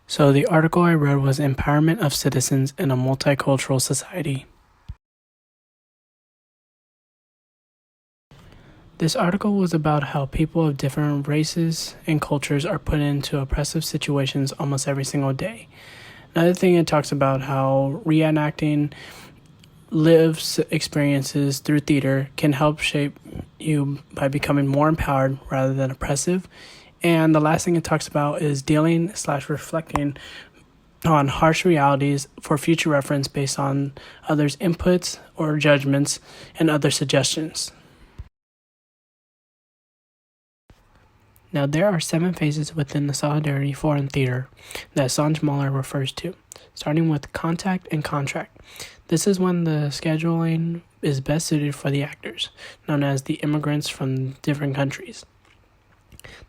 So the article I read was Empowerment of Citizens in a Multicultural Society. This article was about how people of different races and cultures are put into oppressive situations almost every single day. Another thing, it talks about how reenacting lived experiences through theater can help shape you by becoming more empowered rather than oppressive. And the last thing it talks about is dealing/reflecting on harsh realities for future reference based on others' inputs or judgments and other suggestions. Now, there are 7 phases within the Solidarity Forum Theater that Songe-Muller refers to, starting with contact and contract. This is when the scheduling is best suited for the actors, known as the immigrants from different countries.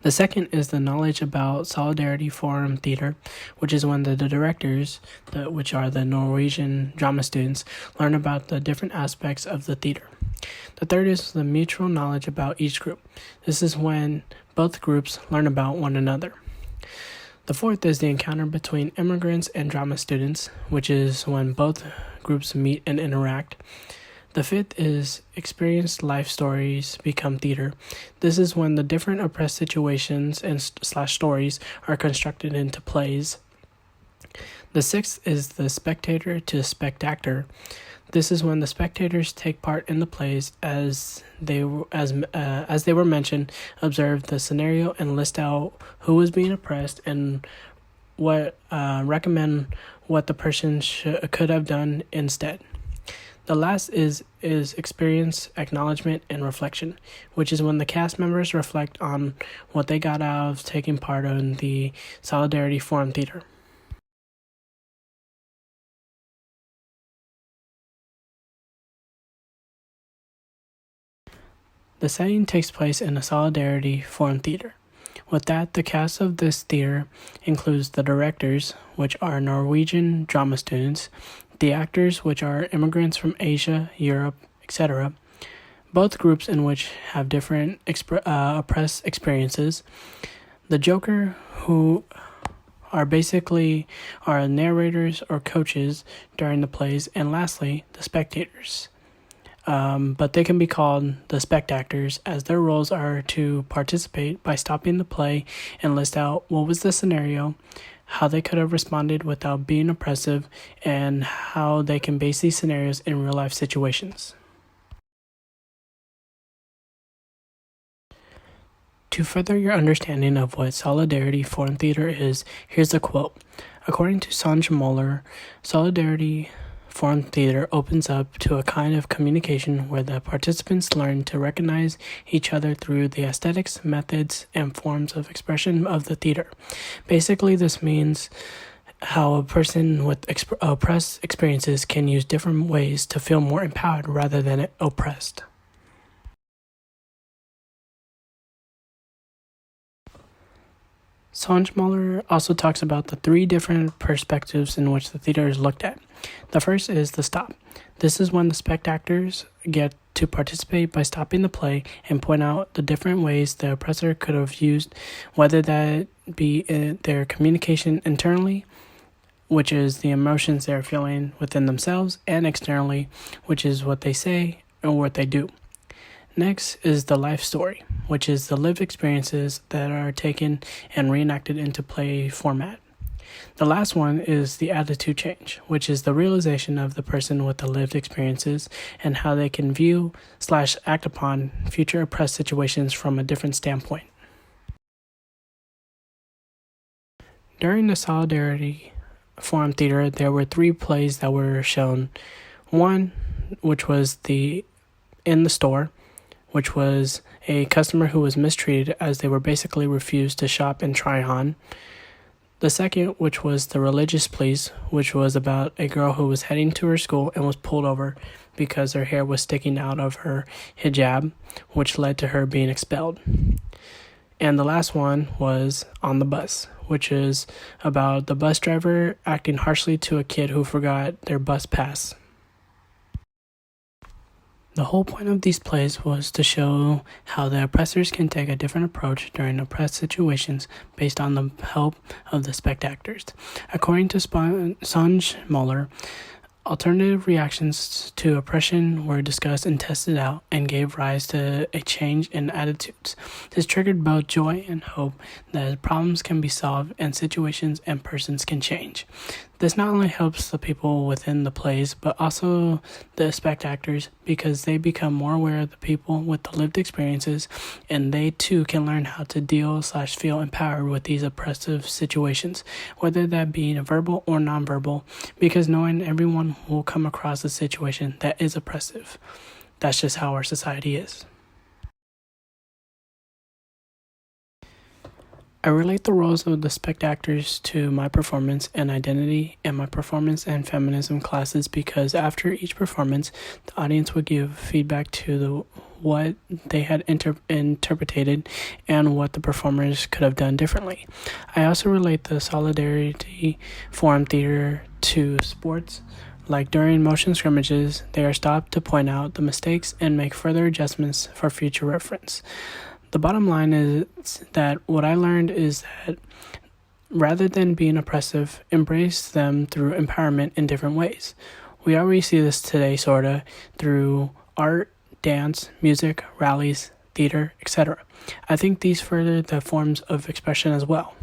The second is the knowledge about Solidarity Forum Theater, which is when the directors, which are the Norwegian drama students, learn about the different aspects of the theater. The third is the mutual knowledge about each group. This is when both groups learn about one another. The fourth is the encounter between immigrants and drama students, which is when both groups meet and interact. The fifth is experienced life stories become theater. This is when the different oppressed situations and stories are constructed into plays. The sixth is the spectator to spectator. This is when the spectators take part in the plays as they were mentioned, observe the scenario and list out who was being oppressed and recommend what the person could have done instead. The last is experience, acknowledgement, and reflection, which is when the cast members reflect on what they got out of taking part in the Solidarity Forum Theater. The setting takes place in a Solidarity Forum Theater. With that, the cast of this theater includes the directors, which are Norwegian drama students, the actors, which are immigrants from Asia, Europe, etc., both groups in which have different oppressed experiences, the Joker, who are basically narrators or coaches during the plays, and lastly, the spectators. But they can be called the spectators, as their roles are to participate by stopping the play and list out what was the scenario, how they could have responded without being oppressive, and how they can base these scenarios in real-life situations. To further your understanding of what Solidarity Forum Theater is, here's a quote. According to Songe-Muller, Solidarity Forum Theater opens up to a kind of communication where the participants learn to recognize each other through the aesthetics, methods, and forms of expression of the theater. Basically, this means how a person with oppressed experiences can use different ways to feel more empowered rather than oppressed. Songe-Muller also talks about the 3 different perspectives in which the theater is looked at. The first is the stop. This is when the spectators get to participate by stopping the play and point out the different ways the oppressor could have used, whether that be in their communication internally, which is the emotions they're feeling within themselves, and externally, which is what they say or what they do. Next is the life story, which is the lived experiences that are taken and reenacted into play format. The last one is the attitude change, which is the realization of the person with the lived experiences and how they can view/act upon future oppressed situations from a different standpoint. During the Solidarity Forum Theater, there were 3 plays that were shown. One, which was In the Store, which was a customer who was mistreated as they were basically refused to shop and try on. The second, which was The Religious Pleas, which was about a girl who was heading to her school and was pulled over because her hair was sticking out of her hijab, which led to her being expelled. And the last one was On the Bus, which is about the bus driver acting harshly to a kid who forgot their bus pass. The whole point of these plays was to show how the oppressors can take a different approach during oppressed situations based on the help of the spectators. According to Sanj Muller, alternative reactions to oppression were discussed and tested out and gave rise to a change in attitudes. This triggered both joy and hope that problems can be solved and situations and persons can change. This not only helps the people within the plays, but also the spectators because they become more aware of the people with the lived experiences, and they too can learn how to deal/feel empowered with these oppressive situations, whether that be verbal or nonverbal, because knowing everyone will come across a situation that is oppressive. That's just how our society is. I relate the roles of the spectators to my performance and identity and my performance and feminism classes because after each performance, the audience would give feedback to what they had interpreted and what the performers could have done differently. I also relate the Solidarity Forum Theater to sports. Like during motion scrimmages, they are stopped to point out the mistakes and make further adjustments for future reference. The bottom line is that what I learned is that rather than being oppressive, embrace them through empowerment in different ways. We already see this today, sorta, through art, dance, music, rallies, theater, etc. I think these further the forms of expression as well.